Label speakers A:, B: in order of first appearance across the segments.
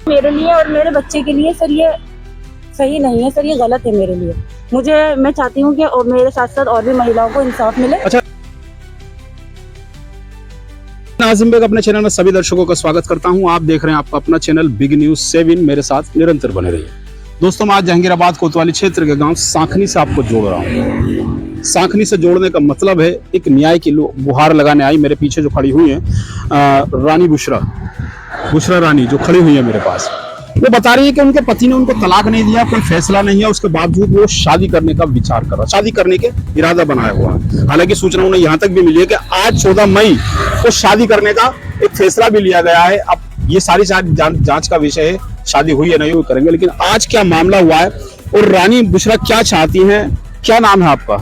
A: मेरे लिए और मेरे बच्चे के लिए सर ये सही नहीं है सर, ये गलत है मेरे लिए। मैं चाहती हूँ कि और मेरे साथ साथ और भी महिलाओं को इंसाफ मिले।
B: अच्छा, नाज़िम बेग अपने चैनल में सभी दर्शकों का स्वागत करता हूं। आप देख रहे हैं आपका अपना चैनल बिग न्यूज 7। मेरे साथ निरंतर बने रहिए। दोस्तों, मैं आज जहांगीराबाद कोतवाली क्षेत्र के गांव सांखनी से आपको जोड़ रहा हूं। सांखनी से जोड़ने का मतलब है एक न्याय की गुहार लगाने आई मेरे पीछे जो खड़ी हुई है रानी बुशरा रानी जो खड़ी हुई है मेरे पास। वो बता रही है कि उनके पति ने उनको तलाक नहीं दिया, कोई फैसला नहीं है, उसके बावजूद वो शादी करने का विचार कर रहा, शादी करने के इरादा बनाया हुआ है। हालांकि सूचना उन्हें यहाँ तक भी मिली है कि आज 14 मई को शादी करने का एक फैसला भी लिया गया है। अब ये सारी जांच का विषय है, शादी हुई है नहीं हुई करेंगे, लेकिन आज क्या मामला हुआ है और रानी बुशरा क्या चाहती है। क्या नाम है आपका?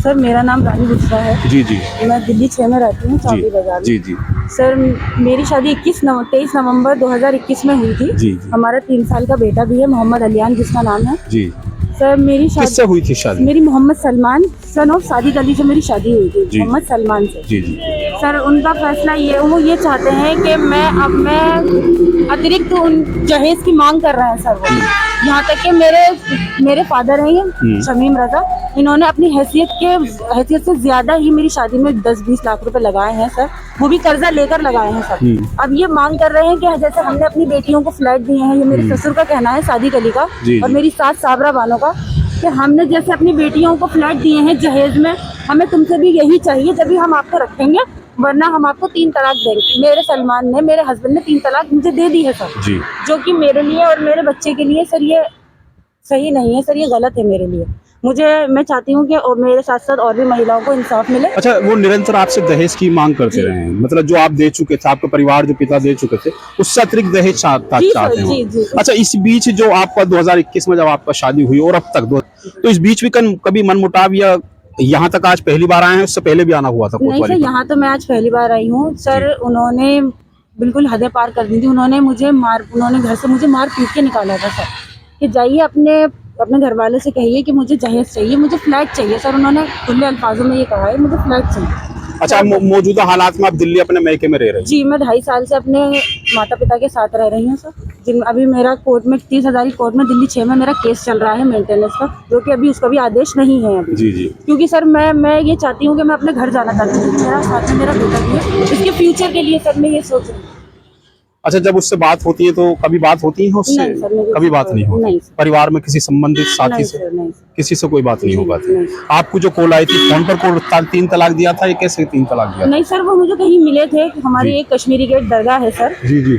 A: सर मेरा नाम रानी बुशरा है।
B: जी जी।
A: मैं दिल्ली 6 में रहती हूँ, चौकी बाजार में।
B: जी जी।
A: सर मेरी शादी 23 नवंबर 2021 में हुई थी।
B: जी।
A: हमारा 3 साल का बेटा भी है, मोहम्मद अलियान जिसका नाम है।
B: जी।
A: सर मेरी शादी
B: किससे हुई थी शादी?
A: मेरी मोहम्मद सलमान सन ऑफ सादिक अली से मेरी शादी हुई थी, मोहम्मद सलमान से।
B: जी जी।
A: सर उनका फैसला वो ये चाहते हैं कि मैं अतिरिक्त उन जहेज की मांग कर रहे हैं सर। वो यहाँ तक कि मेरे फादर हैं शमीम रजा, इन्होंने अपनी हैसियत से ज्यादा ही मेरी शादी में 10-20 लाख रुपए लगाए हैं सर, वो भी कर्जा लेकर लगाए हैं सर। अब ये मांग कर रहे हैं कि जैसे हमने अपनी बेटियों को फ्लैट दिए हैं, ये मेरे ससुर का कहना है सादिक अली का और मेरी सास साबरा बानो का, कि हमने जैसे अपनी बेटियों को फ्लैट दिए हैं जहेज में, हमें तुमसे भी यही चाहिए, जब भी हम आपको रखेंगे, वरना हम आपको 3 तलाक देंगे। मेरे हस्बैंड ने 3 तलाक मुझे दे दी है सर जी। जो कि मेरे लिए और मेरे बच्चे के लिए सर ये सही नहीं है सर, ये गलत है मेरे लिए। मैं चाहती हूँ कि और मेरे साथ साथ और भी महिलाओं को इंसाफ मिले। अच्छा,
B: वो निरंतर आपसे दहेज की मांग करते रहे हैं, मतलब जो आप दे चुके थे, आपका परिवार जो पिता दे चुके थे, उससे अतिरिक्त दहेज चाहते हैं।
A: जी, जी।
B: अच्छा, इस बीच जो आपका 2021 में जब आपका शादी हुई और अब तक तो इस बीच भी कभी मनमुटाव या यहाँ तक आज पहली बार आए हैं, उससे पहले भी आना हुआ था?
A: नहीं सर, यहाँ तो मैं आज पहली बार आई हूँ सर। उन्होंने बिल्कुल हदें पार कर दी थी। उन्होंने घर से मुझे मार पीट के निकाला था सर, कि जाइए अपने घर वाले से कहिए कि मुझे जहेज चाहिए, मुझे फ्लैट चाहिए सर। उन्होंने खुले अल्फाजों में ये कहा है, मुझे फ्लैट चाहिए।
B: अच्छा, मौजूदा हालात में आप दिल्ली अपने मैके में रह रहे हैं?
A: जी, मैं 2.5 साल से अपने माता पिता के साथ रह रही हूँ सर। अभी मेरा कोर्ट में 30,000 कोर्ट में दिल्ली 6 में मेरा केस चल रहा है मेंटेनेंस का, जो कि अभी उसका भी आदेश नहीं है अभी।
B: जी जी।
A: क्योंकि सर मैं ये चाहती हूँ कि मैं अपने घर जाना चाहती हूँ, मेरा साथ में मेरा बेटा भी है, इसके फ्यूचर के लिए सर मैं ये सोच रही हूँ।
B: अच्छा, जब उससे बात होती है तो कभी बात होती है उससे?
A: नहीं सर,
B: कभी बात नहीं होती?
A: नहीं।
B: परिवार में किसी संबंधित साथी से?
A: नहीं,
B: किसी से कोई बात नहीं हो पाती? आपको जो कॉल आई थी फोन पर 3 तलाक दिया था, ये कैसे 3 तलाक दिया?
A: नहीं सर, वो मुझे कहीं मिले थे, हमारी एक कश्मीरी गेट दरगाह है सर।
B: जी जी।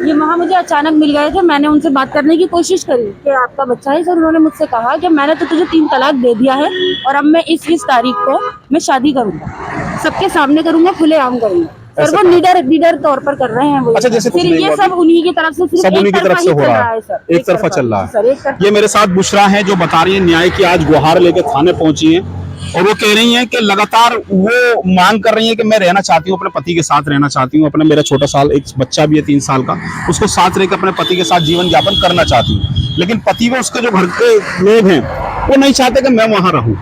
A: ये वहाँ मुझे अचानक मिल गए थे। मैंने उनसे बात करने की कोशिश करी कि आपका बच्चा है सर। उन्होंने मुझसे कहा कि मैंने तो तुझे 3 तलाक दे दिया है और अब मैं इस तारीख को मैं शादी करूंगा, सबके सामने करूंगा, खुलेआम करूंगा सर। वो निडर तौर पर कर रहे हैं वो।
B: अच्छा, जैसे
A: फिर ये सब उन्हीं की तरफ से
B: हो रहा है सर, एक तरफा चल रहा है। ये मेरे साथ बुशरा है जो बता रही है न्याय की आज गुहार लेकर थाने पहुंची है और वो कह रही हैं कि लगातार वो मांग कर रही है कि मैं रहना चाहती हूँ, अपने पति के साथ रहना चाहती हूँ, मेरा छोटा एक बच्चा भी है 3 साल का, उसको साथ रहकर अपने पति के साथ जीवन यापन करना चाहती हूँ, लेकिन पति व उसके जो घर के लोग हैं वो नहीं चाहते कि मैं वहां रहूं।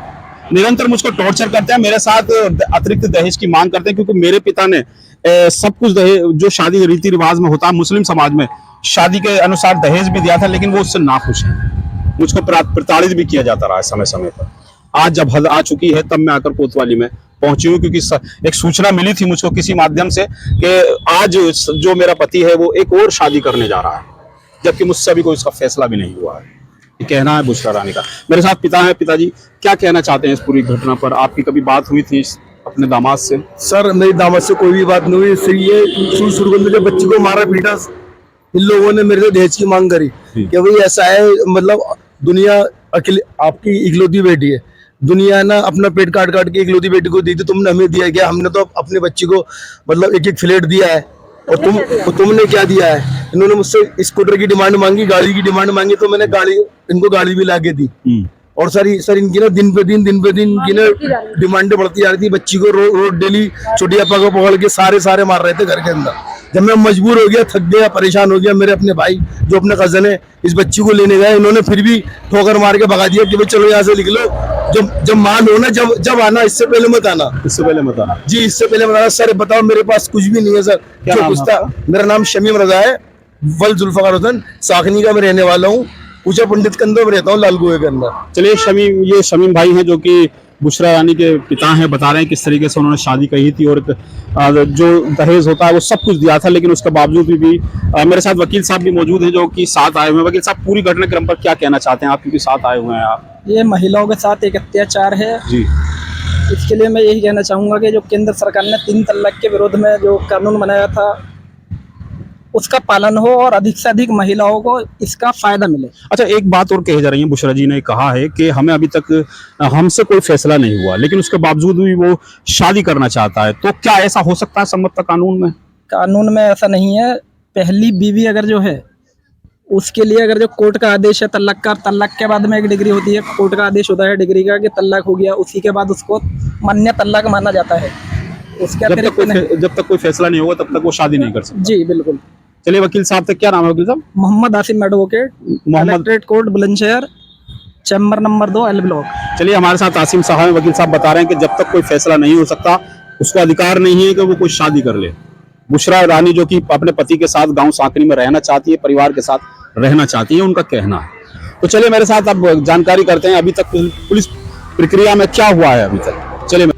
B: निरंतर मुझको टॉर्चर करते हैं, मेरे साथ अतिरिक्त दहेज की मांग करते हैं, क्योंकि मेरे पिता ने सब कुछ दहेज जो शादी रीति रिवाज में होता है मुस्लिम समाज में, शादी के अनुसार दहेज भी दिया था, लेकिन वो उससे नाखुश है। मुझको प्रताड़ित भी किया जाता रहा है समय समय पर। आज जब हद आ चुकी है तब मैं आकर कोतवाली में पहुंची हूँ, क्योंकि एक सूचना मिली थी मुझको किसी माध्यम से कि आज जो मेरा पति है वो एक और शादी करने जा रहा है, जबकि मुझसे अभी कोई इसका फैसला भी नहीं हुआ है। ये कहना है बुशरा रानी का। मेरे साथ पिता है। पिताजी, क्या कहना चाहते हैं इस पूरी घटना पर? आपकी कभी बात हुई थी अपने दामाद से?
C: सर, मेरी दामाद से कोई भी बात नहीं हुई। सिर्फ ये शुरू में जब बच्ची को मारा पीटा, इन लोगों ने मेरे से दहेज की मांग करी कि भाई ऐसा है, मतलब दुनिया अकेले आपकी इकलौती बेटी है, दुनिया ना अपना पेट काट के इकलौती बेटी को दी थी, तुमने हमें दिया क्या? हमने तो अपने बच्ची को मतलब एक फ्लैट दिया है और तुमने क्या दिया है? इन्होंने मुझसे स्कूटर की डिमांड मांगी, गाड़ी की डिमांड मांगी, तो मैंने इनको गाड़ी भी ला के दी। और सर इनकी ना दिन पे दिन इनकी ना डिमांडें बढ़ती जा रही थी। बच्ची को रोज डेली चुटियापा को पकड़ के सारे मार रहे थे घर के अंदर। जब मैं मजबूर हो गया, थक गया, परेशान हो गया, मेरे अपने भाई जो अपने कजन है इस बच्ची को लेने गए, इन्होंने फिर भी ठोकर मार के भगा दिया कि भाई चलो यहाँ से निकलो, जब मान हो ना जब आना, इससे पहले मत आना। जी, इससे पहले मत आना। सर बताओ, मेरे पास कुछ भी नहीं है सर। जो कुछ था, मेरा नाम शमीम रजा है, वल जुल्फकार हुसैन, साखनी का मैं रहने वाला हूँ। ऊंचा पंडित के अंदर में रहता हूँ, लाल कुएं के अंदर।
B: चलिए शमीम, ये शमीम भाई हैं जो कि बुशरा रानी के पिता हैं, बता रहे हैं किस तरीके से उन्होंने शादी कही थी और जो दहेज होता है वो सब कुछ दिया था, लेकिन उसके बावजूद भी मेरे साथ वकील साहब भी मौजूद हैं जो कि साथ आए हुए हैं। वकील साहब, पूरी घटनाक्रम पर क्या कहना चाहते हैं आप, क्योंकि साथ आए हुए हैं आप?
D: ये महिलाओं के साथ एक अत्याचार है।
B: जी।
D: इसके लिए मैं यही कहना चाहूँगा कि जो केंद्र सरकार ने 3 तलाक के विरोध में जो कानून बनाया था उसका पालन हो और अधिक से अधिक महिलाओं को इसका फायदा मिले।
B: अच्छा, एक बात और कही जा रही है, बुशरा जी ने कहा है कि हमें अभी तक हमसे कोई फैसला नहीं हुआ, लेकिन उसके बावजूद भी वो शादी करना चाहता है, तो क्या ऐसा हो सकता है सम्मत कानून में?
D: कानून में ऐसा नहीं है। पहली बीवी अगर जो है उसके लिए अगर जो कोर्ट का आदेश है तलाक का, तलाक के बाद में एक डिग्री होती है, कोर्ट का आदेश होता है डिग्री का कि तलाक हो गया, उसी के बाद उसको मान्य तलाक माना जाता है। उसके
B: जब तक कोई फैसला नहीं होगा तब तक वो शादी नहीं कर सकता।
D: जी बिल्कुल।
B: चलिए वकील साहब, तक क्या नाम है वकील साहब?
D: Mohammad Asim advocate, collectorate court Bulandshahr, chamber number 2 L block.
B: चलिए हमारे साथ आसिम साहब हैं। वकील साहब बता रहे हैं कि जब तक कोई फैसला नहीं हो सकता उसको अधिकार नहीं है कि वो कोई शादी कर ले। बुशरा रानी जो कि अपने पति के साथ गांव साकरी में रहना चाहती है, परिवार के साथ रहना चाहती है, उनका कहना है। तो चलिए मेरे साथ अब जानकारी करते हैं अभी तक पुलिस प्रक्रिया में क्या हुआ है अभी तक। चलिए।